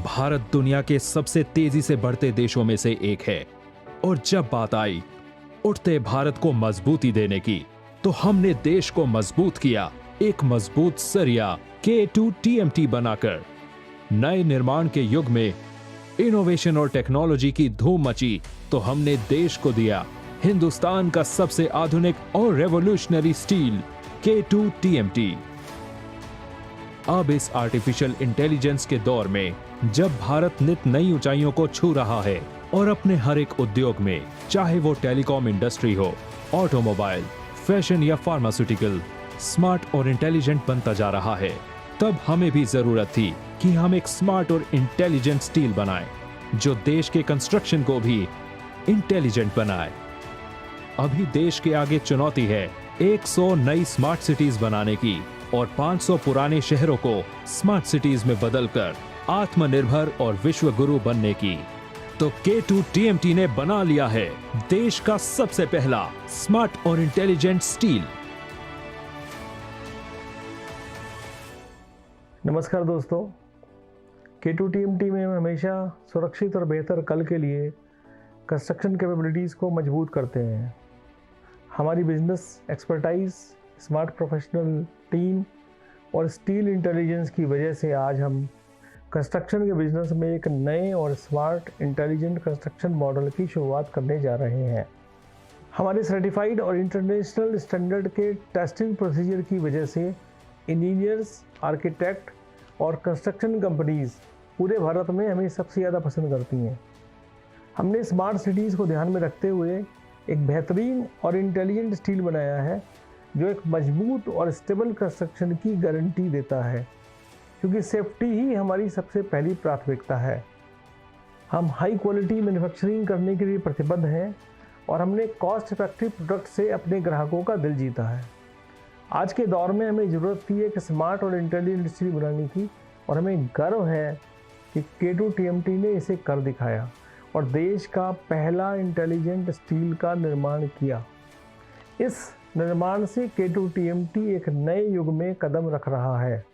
भारत दुनिया के सबसे तेजी से बढ़ते देशों में से एक है और जब बात आई उठते भारत को मजबूती देने की, तो हमने देश को मजबूत किया एक मजबूत सरिया K2 TMT बनाकर। नए निर्माण के युग में इनोवेशन और टेक्नोलॉजी की धूम मची तो हमने देश को दिया हिंदुस्तान का सबसे आधुनिक और रेवोल्यूशनरी स्टील K2 TMT। अब इस आर्टिफिशियल इंटेलिजेंस के दौर में जब भारत नित नई ऊंचाइयों को छू रहा है और अपने हर एक उद्योग में, चाहे वो टेलीकॉम इंडस्ट्री हो, ऑटोमोबाइल, फैशन या फार्मास्यूटिकल, स्मार्ट और इंटेलिजेंट बनता जा रहा है, तब हमें भी जरूरत थी कि हम एक स्मार्ट और इंटेलिजेंट स्टील बनाएं जो देश के कंस्ट्रक्शन को भी इंटेलिजेंट बनाए। अभी देश के आगे चुनौती है 100 नई स्मार्ट सिटीज बनाने की और 500 पुराने शहरों को स्मार्ट सिटीज में बदलकर आत्मनिर्भर और विश्व गुरु बनने की। तो K2 TMT ने बना लिया है देश का सबसे पहला स्मार्ट और इंटेलिजेंट स्टील। नमस्कार दोस्तों, K2 TMT में हम हमेशा सुरक्षित और बेहतर कल के लिए कंस्ट्रक्शन कैपेबिलिटीज़ को मजबूत करते हैं। हमारी business expertise, smart professional team और स्टील इंटेलिजेंस की वजह से आज हम कंस्ट्रक्शन के बिजनेस में एक नए और स्मार्ट इंटेलिजेंट कंस्ट्रक्शन मॉडल की शुरुआत करने जा रहे हैं। हमारे सर्टिफाइड और इंटरनेशनल स्टैंडर्ड के टेस्टिंग प्रोसीजर की वजह से इंजीनियर्स, आर्किटेक्ट और कंस्ट्रक्शन कंपनीज पूरे भारत में हमें सबसे ज़्यादा पसंद करती हैं। हमने स्मार्ट सिटीज़ को ध्यान में रखते हुए एक बेहतरीन और इंटेलिजेंट स्टील बनाया है जो एक मजबूत और स्टेबल कंस्ट्रक्शन की गारंटी देता है, क्योंकि सेफ्टी ही हमारी सबसे पहली प्राथमिकता है। हम हाई क्वालिटी मैन्युफैक्चरिंग करने के लिए प्रतिबद्ध हैं और हमने कॉस्ट इफेक्टिव प्रोडक्ट से अपने ग्राहकों का दिल जीता है। आज के दौर में हमें ज़रूरत थी एक स्मार्ट और इंटेलिजेंट स्टील बनाने की और हमें गर्व है कि K2 TMT ने इसे कर दिखाया और देश का पहला इंटेलिजेंट स्टील का निर्माण किया। इस निर्माण से K2 TMT एक नए युग में कदम रख रहा है।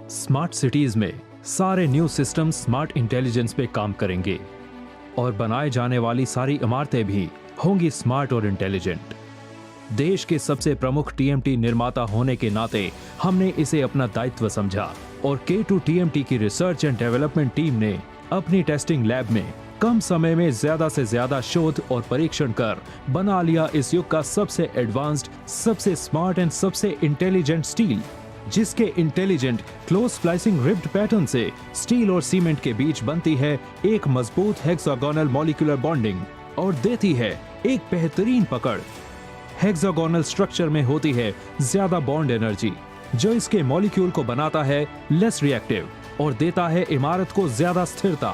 स्मार्ट सिटीज में सारे न्यू सिस्टम स्मार्ट इंटेलिजेंस पे काम करेंगे और बनाए जाने वाली सारी इमारतें भी होंगी स्मार्ट और इंटेलिजेंट। देश के सबसे प्रमुख TMT निर्माता होने के नाते हमने इसे अपना दायित्व समझा और K2 TMT की रिसर्च एंड डेवलपमेंट टीम ने अपनी टेस्टिंग लैब में कम समय में ज्यादा से ज्यादा शोध और परीक्षण कर बना लिया इस युग का सबसे एडवांस्ड, सबसे स्मार्ट एंड सबसे इंटेलिजेंट स्टील, जिसके intelligent close splicing ribbed pattern से स्टील और सीमेंट के बीच बनती है एक मजबूत हेक्सागोनल मॉलिक्यूलर बॉन्डिंग और देती है एक बेहतरीन पकड़। हेक्सागोनल स्ट्रक्चर में होती है ज्यादा बॉन्ड एनर्जी जो इसके मॉलिक्यूल को बनाता है लेस रिएक्टिव और देता है इमारत को ज्यादा स्थिरता।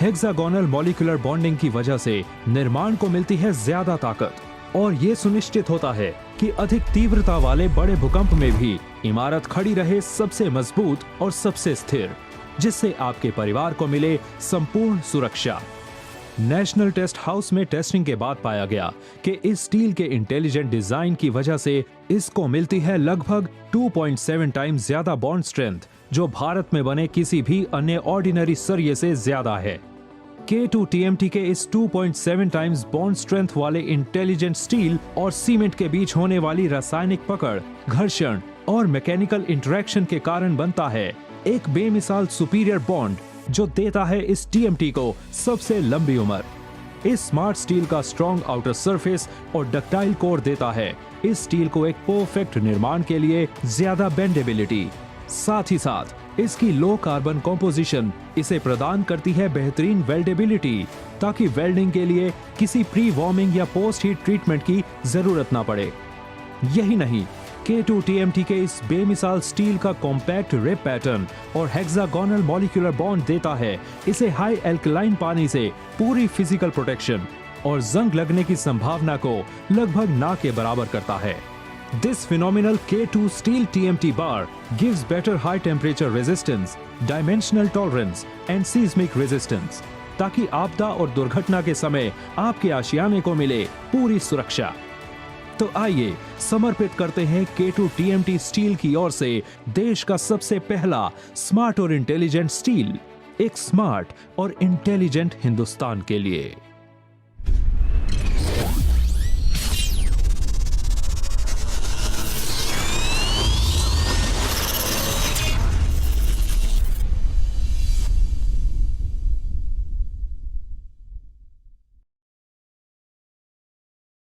हेक्सागोनल मॉलिक्यूलर बॉन्डिंग की वजह से निर्माण को मिलती है ज्यादा ताकत और ये सुनिश्चित होता है कि अधिक तीव्रता वाले बड़े भूकंप में भी इमारत खड़ी रहे सबसे मजबूत और सबसे स्थिर, जिससे आपके परिवार को मिले संपूर्ण सुरक्षा। नेशनल टेस्ट हाउस में टेस्टिंग के बाद पाया गया कि इस स्टील के इंटेलिजेंट डिजाइन की वजह से इसको मिलती है लगभग 2.7 टाइम्स ज्यादा बॉन्ड स्ट्रेंथ जो भारत में बने किसी भी अन्य ऑर्डिनरी सरिये से ज्यादा है। K2 TMT के इस 2.7 टाइम्स बॉन्ड स्ट्रेंथ वाले इंटेलिजेंट स्टील और सीमेंट के बीच होने वाली रासायनिक पकड़, घर्षण और मैकेनिकल इंटरेक्शन के कारण बनता है एक बेमिसाल सुपीरियर बॉन्ड, जो देता है इस TMT को सबसे लंबी उम्र। इस स्मार्ट स्टील का स्ट्रॉन्ग आउटर सरफेस और डक्टाइल कोर देता है इस स्टील को एक परफेक्ट निर्माण के लिए ज्यादा बेंडेबिलिटी। साथ ही साथ इसकी लो कार्बन कॉम्पोजिशन इसे प्रदान करती है बेहतरीन वेल्डेबिलिटी, ताकि वेल्डिंग के लिए किसी प्री वार्मिंग या पोस्ट हीट ट्रीटमेंट की जरूरत ना पड़े। यही नहीं, K2 TMT के इस बेमिसाल स्टील का कॉम्पैक्ट रिप पैटर्न और हेक्सागोनल मॉलिक्यूलर बॉन्ड देता है इसे हाई एल्कलाइन पानी से पूरी फिजिकल प्रोटेक्शन और जंग लगने की संभावना को लगभग ना के बराबर करता है। This phenomenal K2 steel TMT bar gives better high temperature resistance, dimensional tolerance and seismic resistance, ताकि आपदा और दुर्घटना के समय आपके आशियाने को मिले पूरी सुरक्षा। तो आइए समर्पित करते हैं K2 TMT स्टील की ओर से देश का सबसे पहला स्मार्ट और इंटेलिजेंट स्टील, एक स्मार्ट और इंटेलिजेंट हिंदुस्तान के लिए।